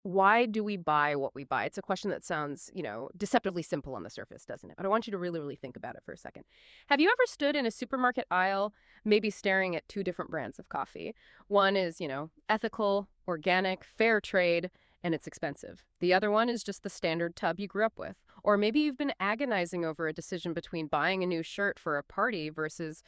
Why do we buy what we buy? It's a question that sounds, deceptively simple on the surface, doesn't it? But I want you to really, really think about it for a second. Have you ever stood in a supermarket aisle, maybe staring at two different brands of coffee? One is, ethical, organic, fair trade, and it's expensive. The other one is just the standard tub you grew up with. Or maybe you've been agonizing over a decision between buying a new shirt for a party versus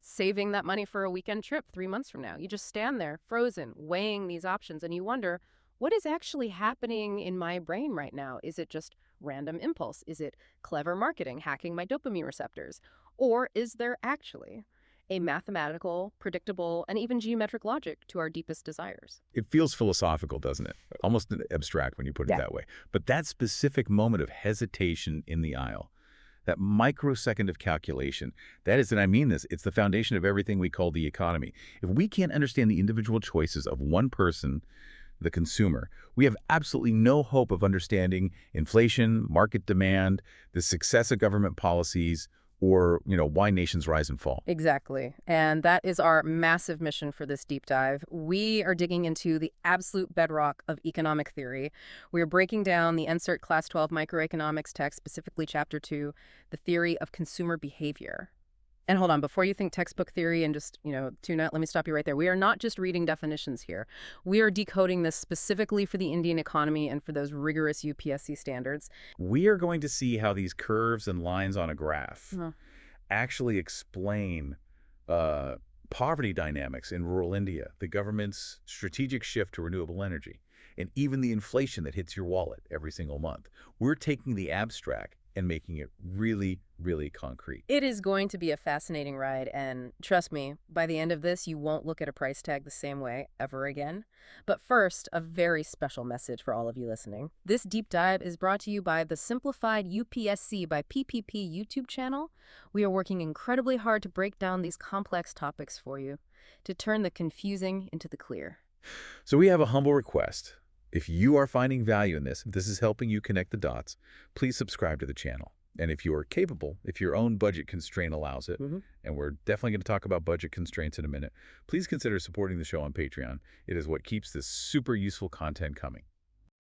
saving that money for a weekend trip 3 months from now. You just stand there, frozen, weighing these options, and you wonder, what is actually happening in my brain right now? Is it just random impulse? Is it clever marketing hacking my dopamine receptors? Or is there actually a mathematical, predictable, and even geometric logic to our deepest desires? It feels philosophical, doesn't it? Almost abstract when you put it that way. But that specific moment of hesitation in the aisle, that microsecond of calculation, that is, and I mean this, it's the foundation of everything we call the economy. If we can't understand the individual choices of one person, the consumer, we have absolutely no hope of understanding inflation, market demand, the success of government policies, or, why nations rise and fall. Exactly. And that is our massive mission for this deep dive. We are digging into the absolute bedrock of economic theory. We are breaking down the NCERT Class 12 Microeconomics text, specifically Chapter 2, the Theory of Consumer Behaviour. And hold on, before you think textbook theory and just, tune out, let me stop you right there. We are not just reading definitions here. We are decoding this specifically for the Indian economy and for those rigorous UPSC standards. We are going to see how these curves and lines on a graph actually explain poverty dynamics in rural India, the government's strategic shift to renewable energy, and even the inflation that hits your wallet every single month. We're taking the abstract and making it really, really concrete. It is going to be a fascinating ride, and trust me, by the end of this, you won't look at a price tag the same way ever again. But first, a very special message for all of you listening. This deep dive is brought to you by the Simplified UPSC by PPP YouTube channel. We are working incredibly hard to break down these complex topics for you, to turn the confusing into the clear. So we have a humble request. If you are finding value in this, if this is helping you connect the dots, please subscribe to the channel. And if you are capable, if your own budget constraint allows it, and we're definitely going to talk about budget constraints in a minute, please consider supporting the show on Patreon. It is what keeps this super useful content coming.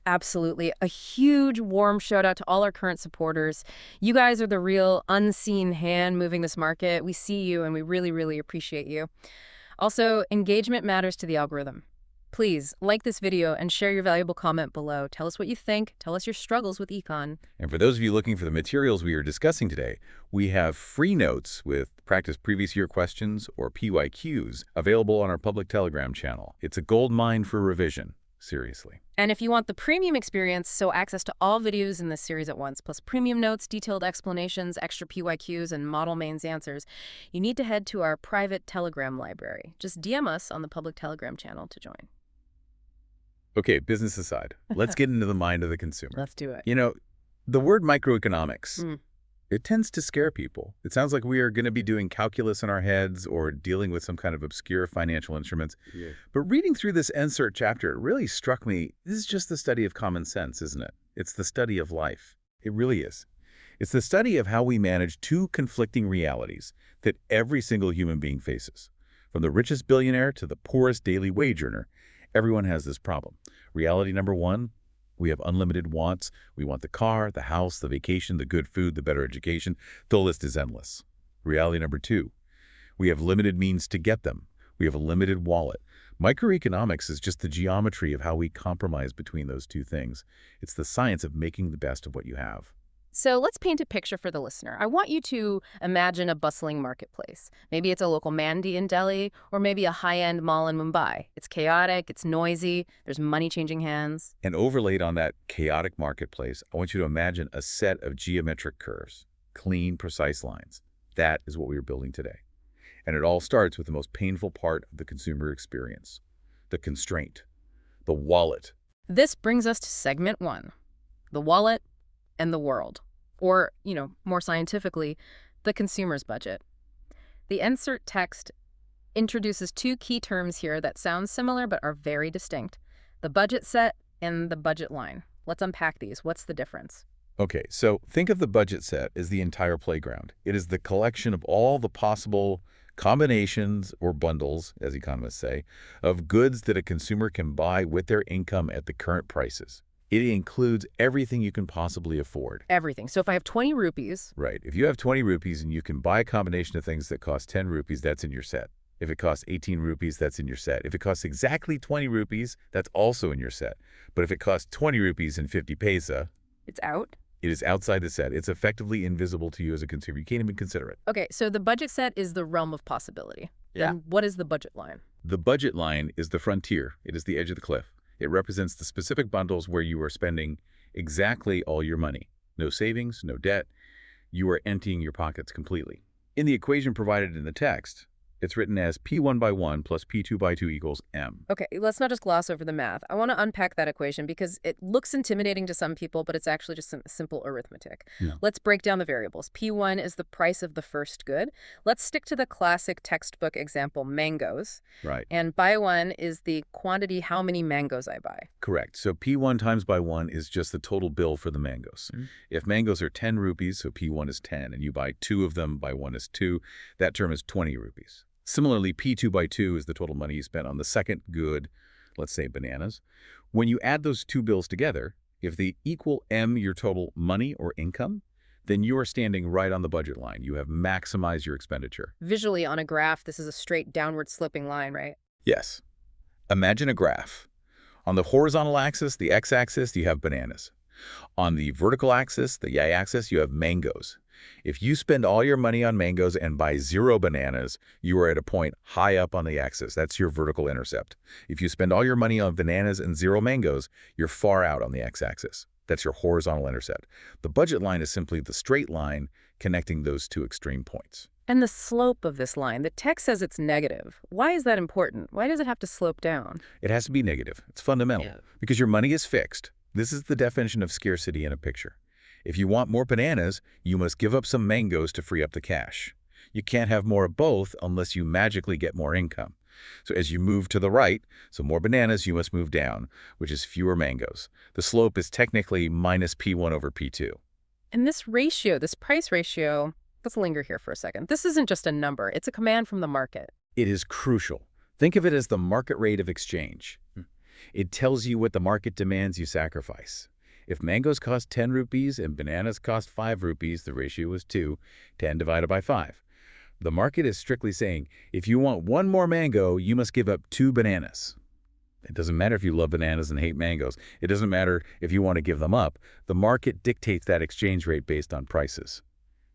Absolutely. A huge warm shout out to all our current supporters. You guys are the real unseen hand moving this market. We see you and we really, really appreciate you. Also, engagement matters to the algorithm. Please like this video and share your valuable comment below. Tell us what you think. Tell us your struggles with econ. And for those of you looking for the materials we are discussing today, we have free notes with practice previous year questions or PYQs available on our public Telegram channel. It's a gold mine for revision. Seriously. And if you want the premium experience, so access to all videos in this series at once, plus premium notes, detailed explanations, extra PYQs, and model mains answers, you need to head to our private Telegram library. Just DM us on the public Telegram channel to join. Okay, business aside, let's get into the mind of the consumer. Let's do it. The word microeconomics, it tends to scare people. It sounds like we are going to be doing calculus in our heads or dealing with some kind of obscure financial instruments. Yeah. But reading through this NCERT chapter, it really struck me, this is just the study of common sense, isn't it? It's the study of life. It really is. It's the study of how we manage two conflicting realities that every single human being faces. From the richest billionaire to the poorest daily wage earner, everyone has this problem. Reality number one, we have unlimited wants. We want the car, the house, the vacation, the good food, the better education. The list is endless. Reality number two, we have limited means to get them. We have a limited wallet. Microeconomics is just the geometry of how we compromise between those two things. It's the science of making the best of what you have. So let's paint a picture for the listener. I want you to imagine a bustling marketplace. Maybe it's a local mandi in Delhi, or maybe a high-end mall in Mumbai. It's chaotic, it's noisy, there's money changing hands. And overlaid on that chaotic marketplace, I want you to imagine a set of geometric curves, clean, precise lines. That is what we are building today. And it all starts with the most painful part of the consumer experience, the constraint, the wallet. This brings us to segment one, the wallet and the world. Or, more scientifically, the consumer's budget. The NCERT text introduces two key terms here that sound similar but are very distinct. The budget set and the budget line. Let's unpack these. What's the difference? Okay, so think of the budget set as the entire playground. It is the collection of all the possible combinations or bundles, as economists say, of goods that a consumer can buy with their income at the current prices. It includes everything you can possibly afford. Everything. So if I have 20 rupees. Right. If you have 20 rupees and you can buy a combination of things that cost 10 rupees, that's in your set. If it costs 18 rupees, that's in your set. If it costs exactly 20 rupees, that's also in your set. But if it costs 20 rupees and 50 paisa, It's out? it is outside the set. It's effectively invisible to you as a consumer. You can't even consider it. Okay, so the budget set is the realm of possibility. Yeah. Then what is the budget line? The budget line is the frontier. It is the edge of the cliff. It represents the specific bundles where you are spending exactly all your money. No savings, no debt. You are emptying your pockets completely. In the equation provided in the text, it's written as P1 by 1 plus P2 by 2 equals M. Okay, let's not just gloss over the math. I want to unpack that equation because it looks intimidating to some people, but it's actually just some simple arithmetic. Yeah. Let's break down the variables. P1 is the price of the first good. Let's stick to the classic textbook example, mangoes. Right. And by 1 is the quantity, how many mangoes I buy. Correct. So P1 times by 1 is just the total bill for the mangoes. If mangoes are 10 rupees, so P1 is 10, and you buy 2 of them, by 1 is 2, that term is 20 rupees. Similarly, P2 by 2 is the total money you spent on the second good, let's say bananas. When you add those two bills together, if they equal M, your total money or income, then you are standing right on the budget line. You have maximized your expenditure. Visually on a graph, this is a straight downward sloping line, right? Yes. Imagine a graph. On the horizontal axis, the x-axis, you have bananas. On the vertical axis, the y-axis, you have mangoes. If you spend all your money on mangoes and buy 0 bananas, you are at a point high up on the axis. That's your vertical intercept. If you spend all your money on bananas and 0 mangoes, you're far out on the x-axis. That's your horizontal intercept. The budget line is simply the straight line connecting those two extreme points. And the slope of this line, the text says it's negative. Why is that important? Why does it have to slope down? It has to be negative. It's fundamental. Because your money is fixed. This is the definition of scarcity in a picture. If you want more bananas, you must give up some mangoes to free up the cash. You can't have more of both unless you magically get more income. So as you move to the right, so more bananas, you must move down, which is fewer mangoes. The slope is technically minus P1 over P2. And this ratio, this price ratio, let's linger here for a second. This isn't just a number. It's a command from the market. It is crucial. Think of it as the market rate of exchange. It tells you what the market demands you sacrifice. If mangoes cost 10 rupees and bananas cost 5 rupees, the ratio is 2, 10 divided by 5. The market is strictly saying, if you want one more mango, you must give up 2 bananas. It doesn't matter if you love bananas and hate mangoes. It doesn't matter if you want to give them up. The market dictates that exchange rate based on prices.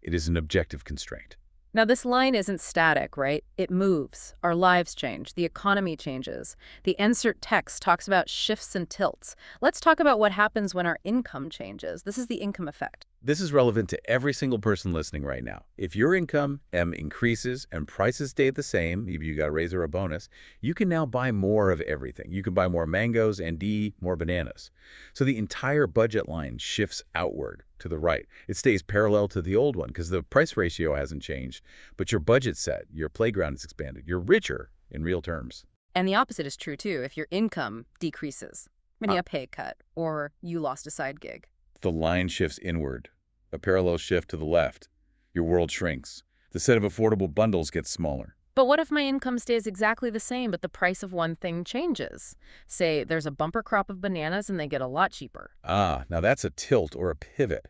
It is an objective constraint. Now, this line isn't static, right? It moves. Our lives change. The economy changes. The NCERT text talks about shifts and tilts. Let's talk about what happens when our income changes. This is the income effect. This is relevant to every single person listening right now. If your income, M, increases and prices stay the same, maybe you got a raise or a bonus, you can now buy more of everything. You can buy more mangoes and D, more bananas. So the entire budget line shifts outward to the right. It stays parallel to the old one because the price ratio hasn't changed, but your budget's set, your playground is expanded. You're richer in real terms. And the opposite is true, too, if your income decreases, meaning a pay cut, or you lost a side gig. The line shifts inward, a parallel shift to the left. Your world shrinks. The set of affordable bundles gets smaller. But what if my income stays exactly the same, but the price of one thing changes? Say there's a bumper crop of bananas and they get a lot cheaper. Ah, now that's a tilt or a pivot.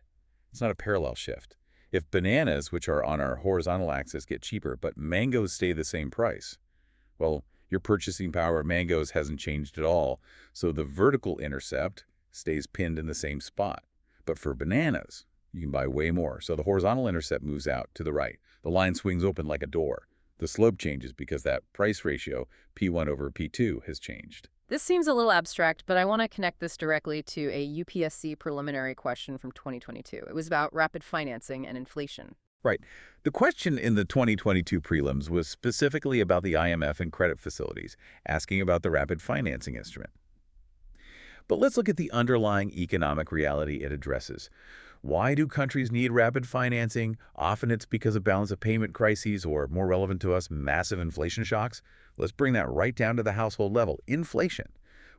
It's not a parallel shift. If bananas, which are on our horizontal axis, get cheaper, but mangoes stay the same price, well, your purchasing power of mangoes hasn't changed at all, so the vertical intercept stays pinned in the same spot. But for bananas, you can buy way more, so the horizontal intercept moves out to the right. The line swings open like a door. The slope changes because that price ratio, P1 over P2, has changed. This seems a little abstract, but I want to connect this directly to a UPSC preliminary question from 2022. It was about rapid financing and inflation. Right. The question in the 2022 prelims was specifically about the IMF and credit facilities, asking about the rapid financing instrument. But let's look at the underlying economic reality it addresses. Why do countries need rapid financing? Often it's because of balance of payment crises or, more relevant to us, massive inflation shocks. Let's bring that right down to the household level. Inflation.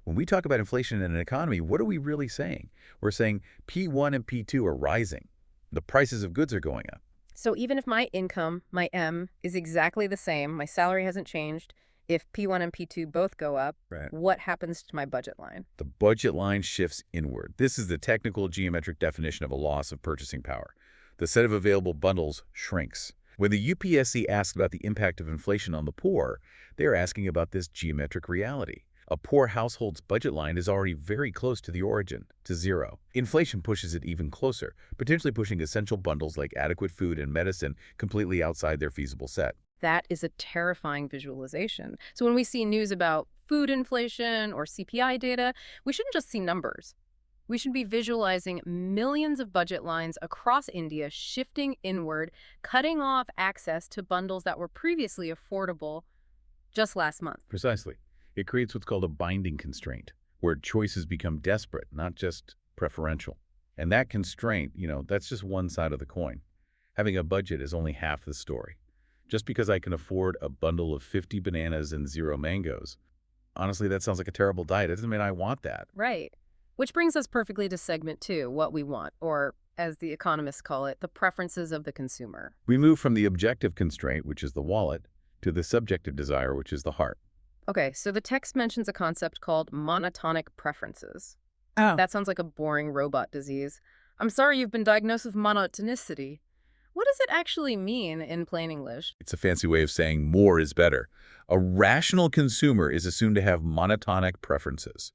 When we talk about inflation in an economy, what are we really saying? We're saying P1 and P2 are rising. The prices of goods are going up. So even if my income, my M, is exactly the same, my salary hasn't changed, if P1 and P2 both go up, Right. what happens to my budget line? The budget line shifts inward. This is the technical geometric definition of a loss of purchasing power. The set of available bundles shrinks. When the UPSC asks about the impact of inflation on the poor, they are asking about this geometric reality. A poor household's budget line is already very close to the origin, to zero. Inflation pushes it even closer, potentially pushing essential bundles like adequate food and medicine completely outside their feasible set. That is a terrifying visualization. So when we see news about food inflation or CPI data, we shouldn't just see numbers. We should be visualizing millions of budget lines across India shifting inward, cutting off access to bundles that were previously affordable just last month. Precisely. It creates what's called a binding constraint, where choices become desperate, not just preferential. And that constraint, that's just one side of the coin. Having a budget is only half the story. Just because I can afford a bundle of 50 bananas and 0 mangoes, honestly, that sounds like a terrible diet. It doesn't mean I want that. Right. Which brings us perfectly to segment 2, what we want, or as the economists call it, the preferences of the consumer. We move from the objective constraint, which is the wallet, to the subjective desire, which is the heart. Okay, so the text mentions a concept called monotonic preferences. Oh, That sounds like a boring robot disease. I'm sorry you've been diagnosed with monotonicity. What does it actually mean in plain English? It's a fancy way of saying more is better. A rational consumer is assumed to have monotonic preferences.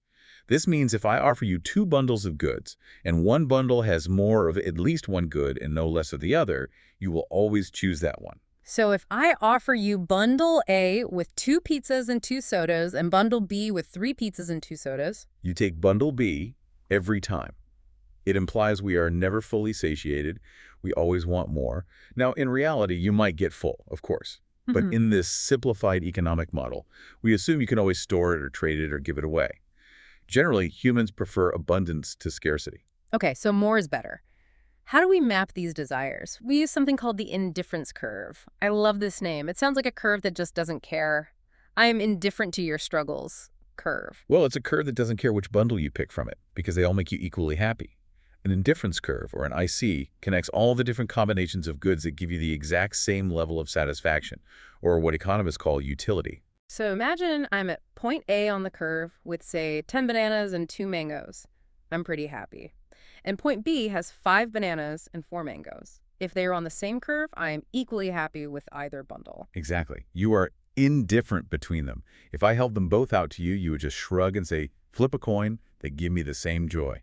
This means if I offer you 2 bundles of goods, and one bundle has more of at least one good and no less of the other, you will always choose that one. So if I offer you bundle A with 2 pizzas and 2 sodas and bundle B with 3 pizzas and 2 sodas, You take bundle B every time. It implies we are never fully satiated. We always want more. Now, in reality, you might get full, of course. But in this simplified economic model, we assume you can always store it or trade it or give it away. Generally, humans prefer abundance to scarcity. Okay, so more is better. How do we map these desires? We use something called the indifference curve. I love this name. It sounds like a curve that just doesn't care. I am indifferent to your struggles curve. Well, it's a curve that doesn't care which bundle you pick from it, because they all make you equally happy. An indifference curve, or an IC, connects all the different combinations of goods that give you the exact same level of satisfaction, or what economists call utility. So imagine I'm at point A on the curve with, say, 10 bananas and 2 mangoes. I'm pretty happy. And point B has 5 bananas and 4 mangoes. If they are on the same curve, I am equally happy with either bundle. Exactly. You are indifferent between them. If I held them both out to you, you would just shrug and say, flip a coin, they give me the same joy.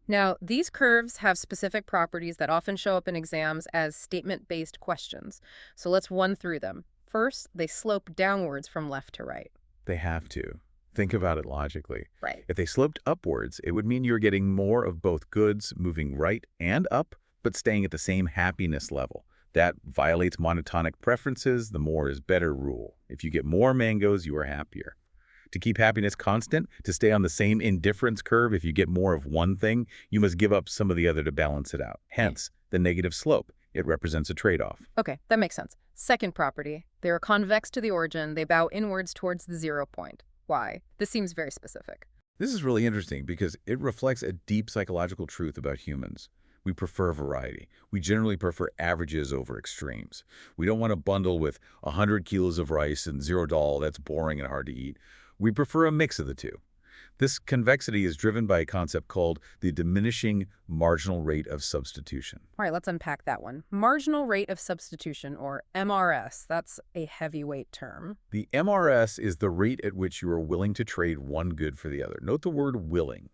Now, these curves have specific properties that often show up in exams as statement-based questions. So let's run through them. First, they slope downwards from left to right. They have to. Think about it logically. Right. If they sloped upwards, it would mean you're getting more of both goods moving right and up, but staying at the same happiness level. That violates monotonic preferences, the more is better rule. If you get more mangoes, you are happier. To keep happiness constant, to stay on the same indifference curve, if you get more of one thing, you must give up some of the other to balance it out. Hence, the negative slope. It represents a trade-off. Okay, that makes sense. Second property, they are convex to the origin. They bow inwards towards the 0 point. Why? This seems very specific. This is really interesting because it reflects a deep psychological truth about humans. We prefer variety. We generally prefer averages over extremes. We don't want a bundle with 100 kilos of rice and $0. That's boring and hard to eat. We prefer a mix of the two. This convexity is driven by a concept called the diminishing marginal rate of substitution. All right, let's unpack that one. Marginal rate of substitution, or MRS. That's a heavyweight term. The MRS is the rate at which you are willing to trade one good for the other. Note the word willing.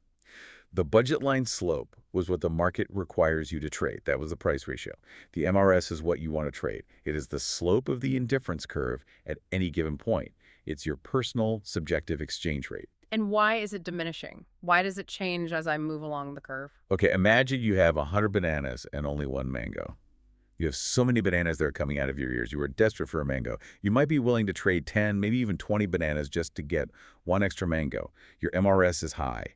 The budget line slope was what the market requires you to trade. That was the price ratio. The MRS is what you want to trade. It is the slope of the indifference curve at any given point. It's your personal subjective exchange rate. And why is it diminishing? Why does it change as I move along the curve? Okay, imagine you have 100 bananas and only 1 mango. You have so many bananas that are coming out of your ears. You are desperate for a mango. You might be willing to trade 10, maybe even 20 bananas just to get 1 extra mango. Your MRS is high.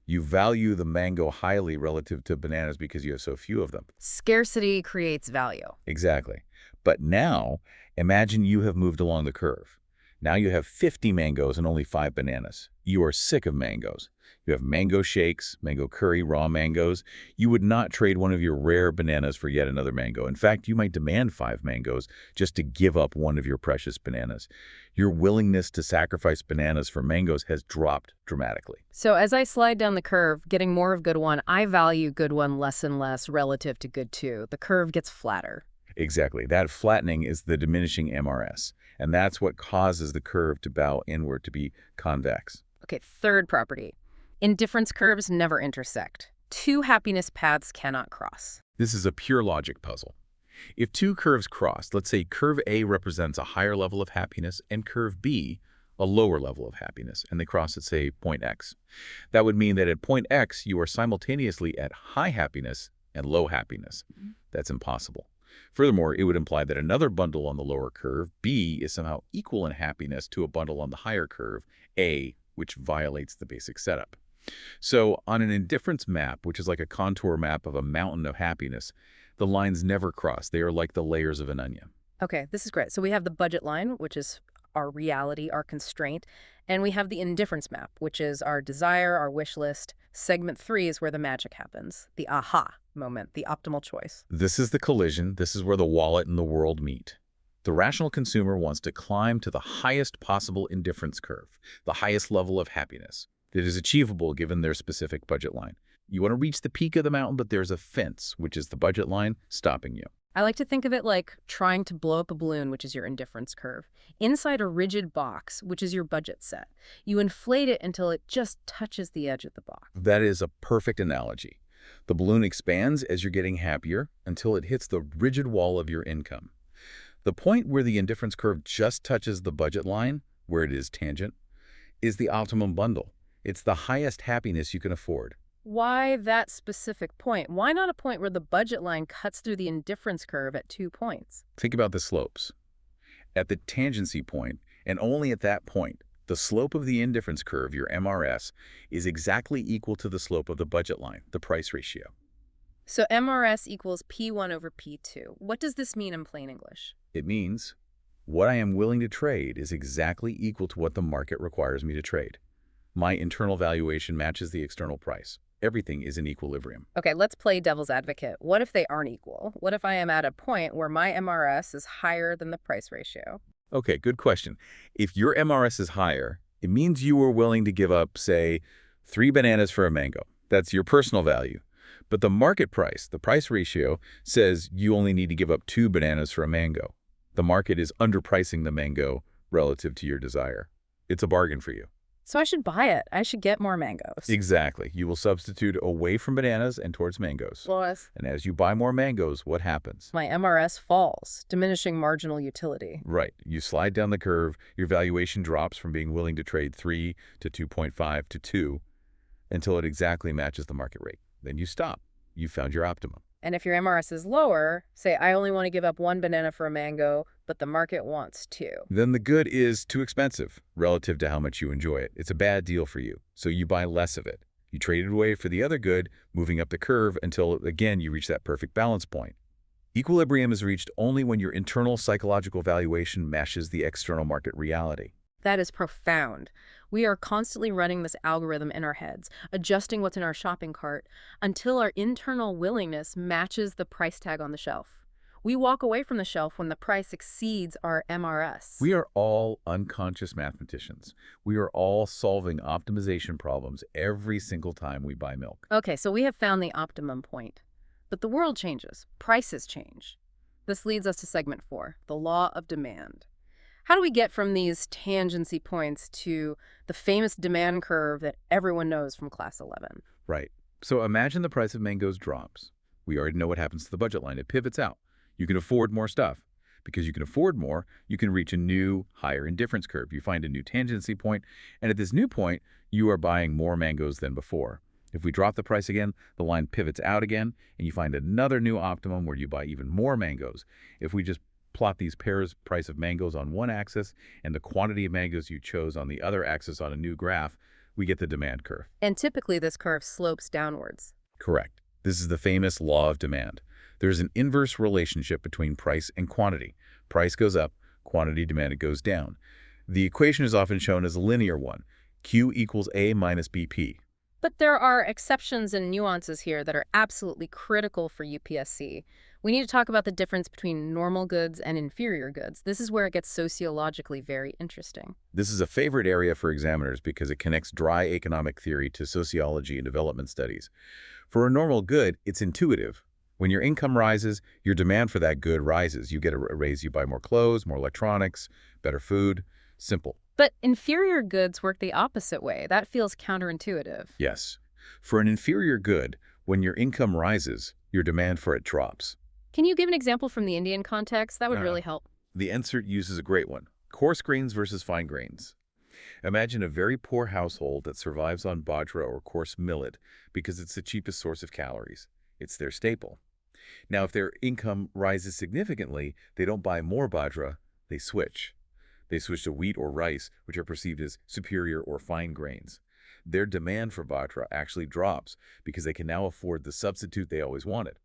You value the mango highly relative to bananas because you have so few of them. Scarcity creates value. Exactly. But now, imagine you have moved along the curve. Now you have 50 mangoes and only 5 bananas. You are sick of mangoes. You have mango shakes, mango curry, raw mangoes. You would not trade one of your rare bananas for yet another mango. In fact, you might demand 5 mangoes just to give up one of your precious bananas. Your willingness to sacrifice bananas for mangoes has dropped dramatically. So as I slide down the curve, getting more of good one, I value good one less and less relative to good two. The curve gets flatter. Exactly. That flattening is the diminishing MRS, and that's what causes the curve to bow inward, to be convex. Okay, third property. Indifference curves never intersect. Two happiness paths cannot cross. This is a pure logic puzzle. If two curves cross, let's say curve A represents a higher level of happiness and curve B a lower level of happiness, and they cross at, say, point X. That would mean that at point X, you are simultaneously at high happiness and low happiness. That's impossible. Furthermore, it would imply that another bundle on the lower curve, B, is somehow equal in happiness to a bundle on the higher curve, A, which violates the basic setup. So on an indifference map, which is like a contour map of a mountain of happiness, the lines never cross. They are like the layers of an onion. Okay, this is great. So we have the budget line, which is our reality, our constraint, and we have the indifference map, which is our desire, our wish list. Segment 3 is where the magic happens, the aha moment, the optimal choice. This is the collision. This is where the wallet and the world meet. The rational consumer wants to climb to the highest possible indifference curve, the highest level of happiness that is achievable given their specific budget line. You want to reach the peak of the mountain, but there's a fence, which is the budget line, stopping you. I like to think of it like trying to blow up a balloon, which is your indifference curve, inside a rigid box, which is your budget set. You inflate it until it just touches the edge of the box. That is a perfect analogy. The balloon expands as you're getting happier until it hits the rigid wall of your income. The point where the indifference curve just touches the budget line, where it is tangent, is the optimum bundle. It's the highest happiness you can afford. Why that specific point? Why not a point where the budget line cuts through the indifference curve at 2 points? Think about the slopes. At the tangency point, and only at that point, the slope of the indifference curve, your MRS, is exactly equal to the slope of the budget line, the price ratio. So MRS equals P1 over P2. What does this mean in plain English? It means what I am willing to trade is exactly equal to what the market requires me to trade. My internal valuation matches the external price. Everything is in equilibrium. Okay, let's play devil's advocate. What if they aren't equal? What if I am at a point where my MRS is higher than the price ratio? Okay, good question. If your MRS is higher, it means you were willing to give up, say, 3 bananas for a mango. That's your personal value. But the market price, the price ratio, says you only need to give up 2 bananas for a mango. The market is underpricing the mango relative to your desire. It's a bargain for you. So I should buy it. I should get more mangoes. Exactly. You will substitute away from bananas and towards mangoes. Lois, And as you buy more mangoes, what happens? my MRS falls, diminishing marginal utility. Right. You slide down the curve, your valuation drops from being willing to trade 3 to 2.5 to 2 until it exactly matches the market rate. Then you stop. You found your optimum. And if your MRS is lower, say I only want to give up 1 banana for a mango, but the market wants 2. Then the good is too expensive relative to how much you enjoy it. It's a bad deal for you, so you buy less of it. You trade it away for the other good, moving up the curve until, again, you reach that perfect balance point. Equilibrium is reached only when your internal psychological valuation matches the external market reality. That is profound. We are constantly running this algorithm in our heads, adjusting what's in our shopping cart until our internal willingness matches the price tag on the shelf. We walk away from the shelf when the price exceeds our MRS. We are all unconscious mathematicians. We are all solving optimization problems every single time we buy milk. Okay, so we have found the optimum point. But the world changes. Prices change. This leads us to segment 4, the law of demand. How do we get from these tangency points to the famous demand curve that everyone knows from Class 11? Right. So imagine the price of mangoes drops. We already know what happens to the budget line. It pivots out. You can afford more stuff. Because you can afford more, you can reach a new, higher indifference curve. You find a new tangency point, and at this new point, you are buying more mangoes than before. If we drop the price again, the line pivots out again, and you find another new optimum where you buy even more mangoes. If we just plot these pairs price of mangoes on one axis and the quantity of mangoes you chose on the other axis on a new graph, we get the demand curve. And typically this curve slopes downwards. Correct. This is the famous law of demand. There's an inverse relationship between price and quantity. Price goes up, quantity demanded goes down. The equation is often shown as a linear one, Q equals A minus BP. But there are exceptions and nuances here that are absolutely critical for UPSC. We need to talk about the difference between normal goods and inferior goods. This is where it gets sociologically very interesting. This is a favorite area for examiners because it connects dry economic theory to sociology and development studies. For a normal good, it's intuitive. When your income rises, your demand for that good rises. You get a raise, you buy more clothes, more electronics, better food. Simple. But inferior goods work the opposite way. That feels counterintuitive. Yes. For an inferior good, when your income rises, your demand for it drops. Can you give an example from the Indian context? That would really help. The NCERT uses a great one. Coarse grains versus fine grains. Imagine a very poor household that survives on bajra or coarse millet because it's the cheapest source of calories. It's their staple. Now, if their income rises significantly, they don't buy more bajra, they switch. They switch to wheat or rice, which are perceived as superior or fine grains. Their demand for bajra actually drops because they can now afford the substitute they always wanted.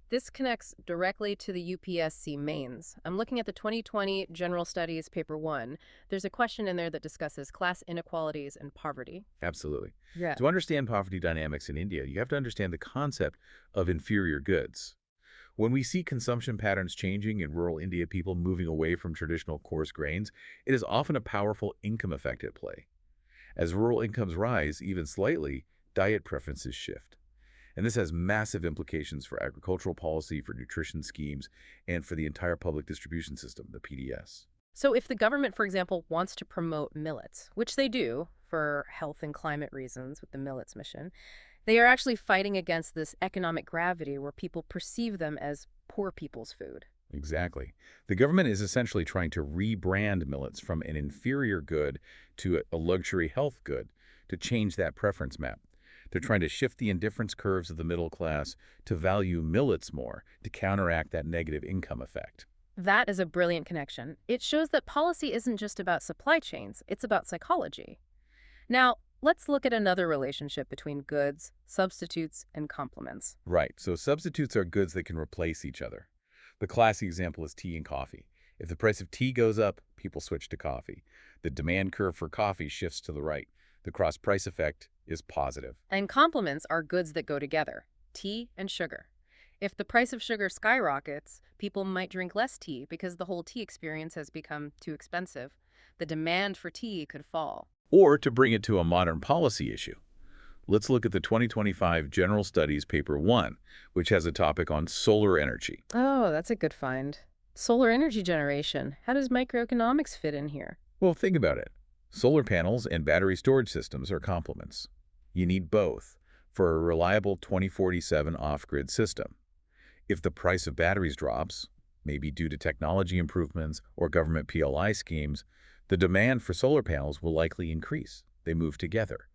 This connects directly to the UPSC mains. I'm looking at the 2020 General Studies Paper 1. There's a question in there that discusses class inequalities and poverty. Absolutely. Yeah. To understand poverty dynamics in India, you have to understand the concept of inferior goods. When we see consumption patterns changing in rural India, people moving away from traditional coarse grains, it is often a powerful income effect at play. As rural incomes rise, even slightly, diet preferences shift. And this has massive implications for agricultural policy, for nutrition schemes, and for the entire public distribution system, the PDS. So if the government, for example, wants to promote millets, which they do for health and climate reasons with the Millets Mission, they are actually fighting against this economic gravity where people perceive them as poor people's food. Exactly. The government is essentially trying to rebrand millets from an inferior good to a luxury health good to change that preference map. They're trying to shift the indifference curves of the middle class to value millets more to counteract that negative income effect. That is a brilliant connection. It shows that policy isn't just about supply chains, it's about psychology. Now, let's look at another relationship between goods, substitutes, and complements. Right. So substitutes are goods that can replace each other. The classic example is tea and coffee. If the price of tea goes up, people switch to coffee. The demand curve for coffee shifts to the right. The cross-price effect is positive. And complements are goods that go together, tea and sugar. If the price of sugar skyrockets, people might drink less tea because the whole tea experience has become too expensive. The demand for tea could fall. Or to bring it to a modern policy issue, let's look at the 2025 General Studies Paper 1, which has a topic on solar energy. Oh, that's a good find. Solar energy generation. How does microeconomics fit in here? Well, think about it. Solar panels and battery storage systems are complements. You need both for a reliable 2047 off-grid system. If the price of batteries drops, maybe due to technology improvements or government PLI schemes, the demand for solar panels will likely increase. They move together.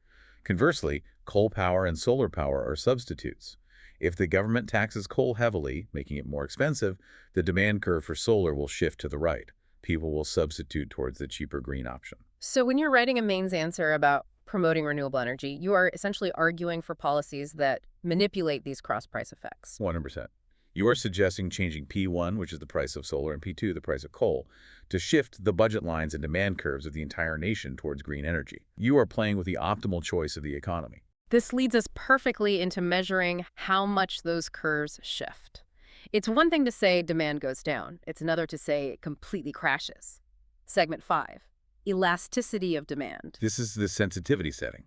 Conversely, coal power and solar power are substitutes. If the government taxes coal heavily, making it more expensive, the demand curve for solar will shift to the right. People will substitute towards the cheaper green option. So when you're writing a mains answer about promoting renewable energy, you are essentially arguing for policies that manipulate these cross-price effects. 100%. You are suggesting changing P1, which is the price of solar, and P2, the price of coal, to shift the budget lines and demand curves of the entire nation towards green energy. You are playing with the optimal choice of the economy. This leads us perfectly into measuring how much those curves shift. It's one thing to say demand goes down. It's another to say it completely crashes. Segment 5, Elasticity of Demand. This is the sensitivity setting.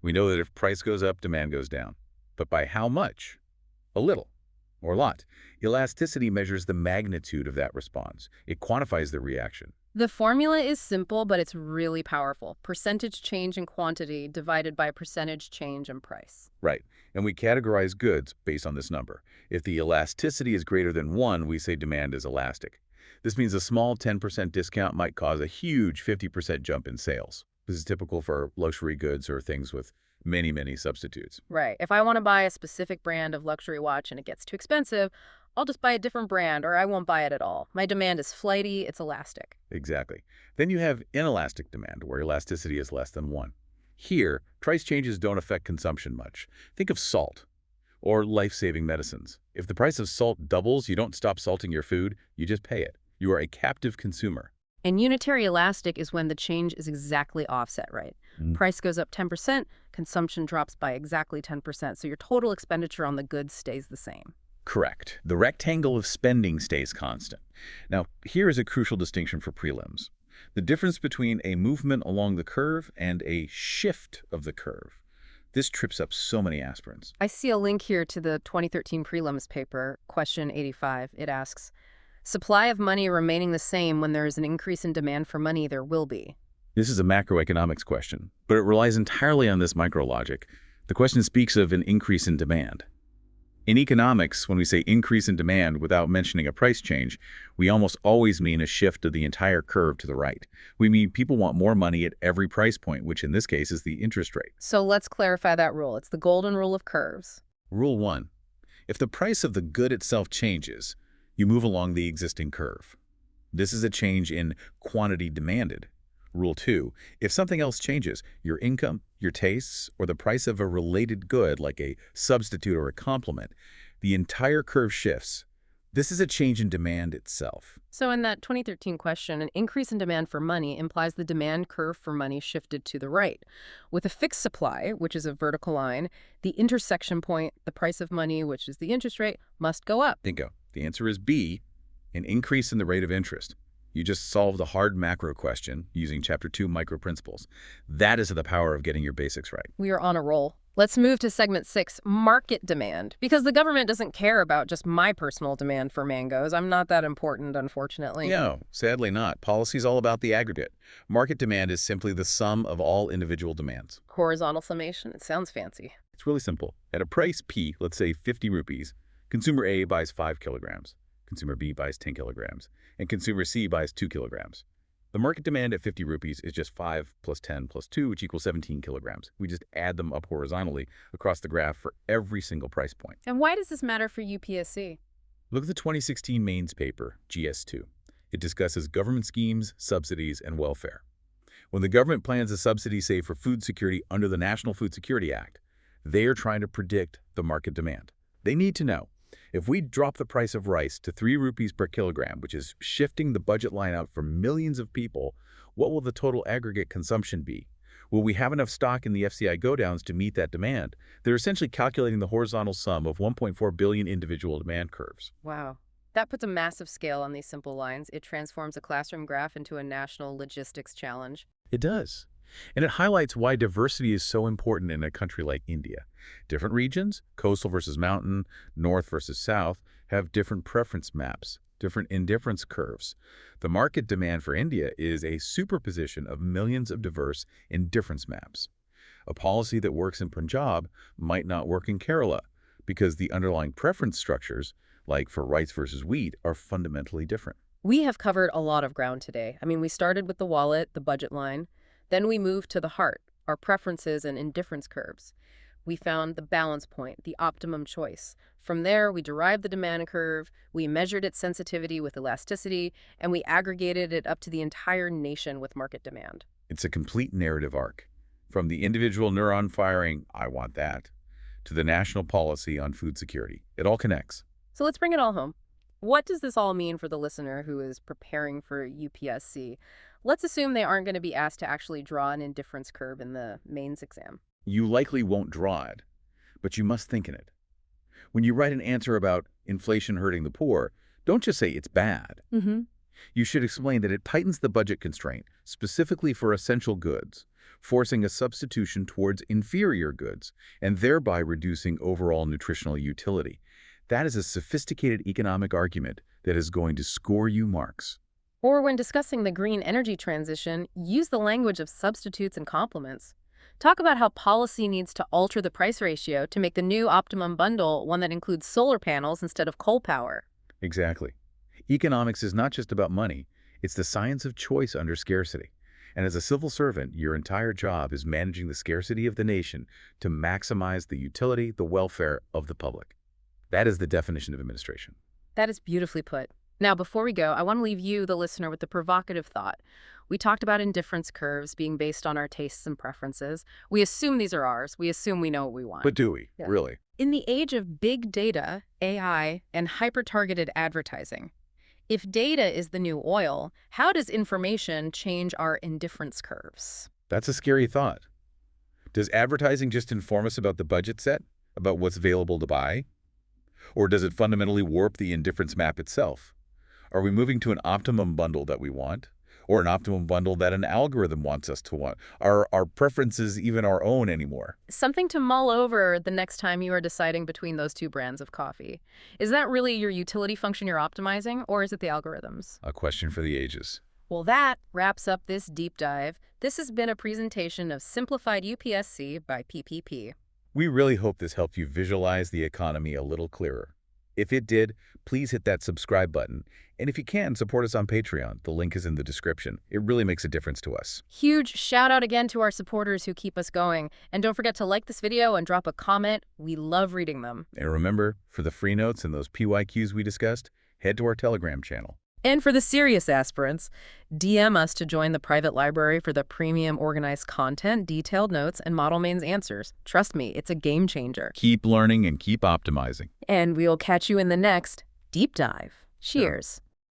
We know that if price goes up, demand goes down. But by how much? A little. Or a lot. Elasticity measures the magnitude of that response. It quantifies the reaction. The formula is simple, but it's really powerful. Percentage change in quantity divided by percentage change in price. Right. And we categorize goods based on this number. If the elasticity is greater than 1, we say demand is elastic. This means a small 10% discount might cause a huge 50% jump in sales. This is typical for luxury goods or things with many, many substitutes. Right. If I want to buy a specific brand of luxury watch and it gets too expensive, I'll just buy a different brand or I won't buy it at all. My demand is flighty, it's elastic. Exactly. Then you have inelastic demand, where elasticity is less than 1. Here, price changes don't affect consumption much. Think of salt or life-saving medicines. If the price of salt doubles, you don't stop salting your food, you just pay it. You are a captive consumer. And unitary elastic is when the change is exactly offset, right? Price goes up 10%, consumption drops by exactly 10%, so your total expenditure on the goods stays the same. Correct. The rectangle of spending stays constant. Now, here is a crucial distinction for prelims. The difference between a movement along the curve and a shift of the curve. This trips up so many aspirants. I see a link here to the 2013 prelims paper, question 85. It asks, supply of money remaining the same when there is an increase in demand for money, there will be. This is a macroeconomics question, but it relies entirely on this micrologic. The question speaks of an increase in demand. In economics, when we say increase in demand without mentioning a price change, we almost always mean a shift of the entire curve to the right. We mean people want more money at every price point, which in this case is the interest rate. So let's clarify that rule. It's the golden rule of curves. Rule 1. If the price of the good itself changes, you move along the existing curve. This is a change in quantity demanded. Rule 2. If something else changes, your income, your tastes, or the price of a related good like a substitute or a complement, the entire curve shifts. This is a change in demand itself. So in that 2013 question, an increase in demand for money implies the demand curve for money shifted to the right. With a fixed supply, which is a vertical line, the intersection point, the price of money, which is the interest rate, must go up. Bingo. The answer is B, an increase in the rate of interest. You just solved a hard macro question using Chapter 2 micro principles. That is the power of getting your basics right. We are on a roll. Let's move to segment 6, market demand. Because the government doesn't care about just my personal demand for mangoes. I'm not that important, unfortunately. No, sadly not. Policy is all about the aggregate. Market demand is simply the sum of all individual demands. Horizontal summation? It sounds fancy. It's really simple. At a price P, let's say 50 rupees, consumer A buys 5 kilograms. Consumer B buys 10 kilograms, and consumer C buys 2 kilograms. The market demand at 50 rupees is just 5 plus 10 plus 2, which equals 17 kilograms. We just add them up horizontally across the graph for every single price point. And why does this matter for UPSC? Look at the 2016 mains paper, GS2. It discusses government schemes, subsidies, and welfare. When the government plans a subsidy, say, for food security under the National Food Security Act, they are trying to predict the market demand. They need to know, if we drop the price of rice to 3 rupees per kilogram, which is shifting the budget line out for millions of people, what will the total aggregate consumption be? Will we have enough stock in the FCI go-downs to meet that demand? They're essentially calculating the horizontal sum of 1.4 billion individual demand curves. Wow. That puts a massive scale on these simple lines. It transforms a classroom graph into a national logistics challenge. It does. And it highlights why diversity is so important in a country like India. Different regions, coastal versus mountain, north versus south, have different preference maps, different indifference curves. The market demand for India is a superposition of millions of diverse indifference maps. A policy that works in Punjab might not work in Kerala because the underlying preference structures, like for rice versus wheat, are fundamentally different. We have covered a lot of ground today. I mean, we started with the wallet, the budget line. Then we moved to the heart, our preferences and indifference curves. We found the balance point, the optimum choice. From there, we derived the demand curve, we measured its sensitivity with elasticity, and we aggregated it up to the entire nation with market demand. It's a complete narrative arc. From the individual neuron firing, I want that, to the national policy on food security. It all connects. So let's bring it all home. What does this all mean for the listener who is preparing for UPSC? Let's assume they aren't going to be asked to actually draw an indifference curve in the mains exam. You likely won't draw it, but you must think in it. When you write an answer about inflation hurting the poor, don't just say it's bad. You should explain that it tightens the budget constraint, specifically for essential goods, forcing a substitution towards inferior goods, and thereby reducing overall nutritional utility. That is a sophisticated economic argument that is going to score you marks. Or when discussing the green energy transition, use the language of substitutes and complements. Talk about how policy needs to alter the price ratio to make the new optimum bundle one that includes solar panels instead of coal power. Exactly. Economics is not just about money. It's the science of choice under scarcity. And as a civil servant, your entire job is managing the scarcity of the nation to maximize the utility, the welfare of the public. That is the definition of administration. That is beautifully put. Now, before we go, I want to leave you, the listener, with the provocative thought. We talked about indifference curves being based on our tastes and preferences. We assume these are ours. We assume we know what we want. But do we? Yeah. Really? In the age of big data, AI, and hyper-targeted advertising, If data is the new oil, how does information change our indifference curves? That's a scary thought. Does advertising just inform us about the budget set, about what's available to buy? Or does it fundamentally warp the indifference map itself? Are we moving to an optimum bundle that we want, or an optimum bundle that an algorithm wants us to want? Are our preferences even our own anymore? Something to mull over the next time you are deciding between those two brands of coffee. Is that really your utility function you're optimizing, or is it the algorithms? A question for the ages. Well, that wraps up this deep dive. This has been a presentation of Simplified UPSC by PPP. We really hope this helped you visualize the economy a little clearer. If it did, please hit that subscribe button. And if you can, support us on Patreon. The link is in the description. It really makes a difference to us. Huge shout out again to our supporters who keep us going. And don't forget to like this video and drop a comment. We love reading them. And remember, for the free notes and those PYQs we discussed, head to our Telegram channel. And for the serious aspirants, DM us to join the private library for the premium organized content, detailed notes, and model mains answers. Trust me, it's a game changer. Keep learning and keep optimizing. And we'll catch you in the next deep dive. Cheers.